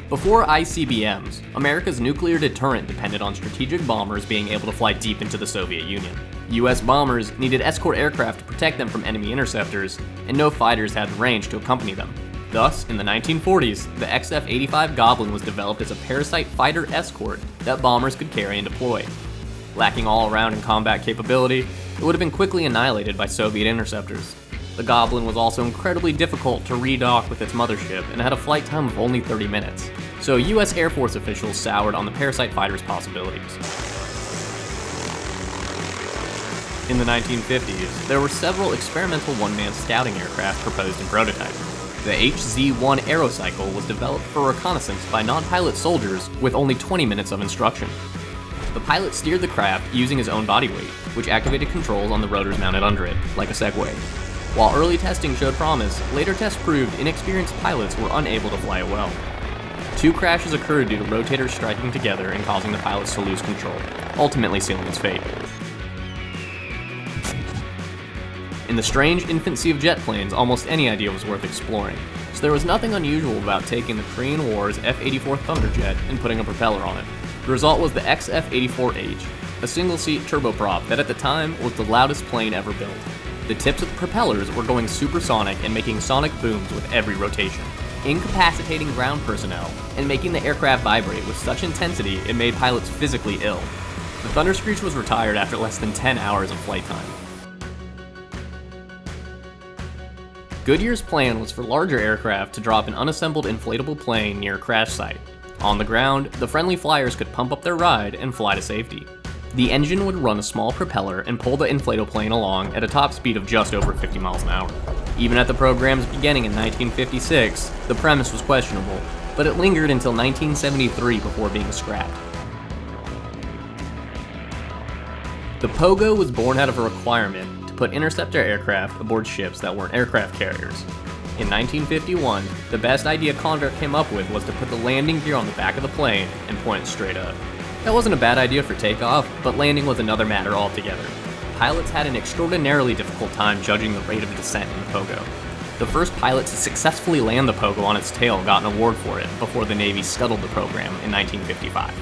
Before ICBMs, America's nuclear deterrent depended on strategic bombers being able to fly deep into the Soviet Union. US bombers needed escort aircraft to protect them from enemy interceptors, and no fighters had the range to accompany them. Thus, in the 1940s, the XF-85 Goblin was developed as a parasite fighter escort that bombers could carry and deploy. Lacking all-around and combat capability, it would have been quickly annihilated by Soviet interceptors. The Goblin was also incredibly difficult to redock with its mothership and had a flight time of only 30 minutes, so US Air Force officials soured on the parasite fighter's possibilities. In the 1950s, there were several experimental one-man scouting aircraft proposed in prototype. The HZ-1 Aerocycle was developed for reconnaissance by non-pilot soldiers with only 20 minutes of instruction. The pilot steered the craft using his own body weight, which activated controls on the rotors mounted under it, like a Segway. While early testing showed promise, later tests proved inexperienced pilots were unable to fly it well. 2 crashes occurred due to rotators striking together and causing the pilots to lose control, ultimately sealing its fate. In the strange infancy of jet planes, almost any idea was worth exploring, so there was nothing unusual about taking the Korean War's F-84 Thunderjet and putting a propeller on it. The result was the XF-84H, a single-seat turboprop that at the time was the loudest plane ever built. The tips of the propellers were going supersonic and making sonic booms with every rotation, incapacitating ground personnel and making the aircraft vibrate with such intensity it made pilots physically ill. The Thunderscreech was retired after less than 10 hours of flight time. Goodyear's plan was for larger aircraft to drop an unassembled inflatable plane near a crash site. On the ground, the friendly flyers could pump up their ride and fly to safety. The engine would run a small propeller and pull the inflatable plane along at a top speed of just over 50 miles an hour. Even at the program's beginning in 1956, the premise was questionable, but it lingered until 1973 before being scrapped. The Pogo was born out of a requirement to put interceptor aircraft aboard ships that weren't aircraft carriers. In 1951, the best idea Convair came up with was to put the landing gear on the back of the plane and point it straight up. That wasn't a bad idea for takeoff, but landing was another matter altogether. Pilots had an extraordinarily difficult time judging the rate of descent in the Pogo. The first pilot to successfully land the Pogo on its tail got an award for it before the Navy scuttled the program in 1955.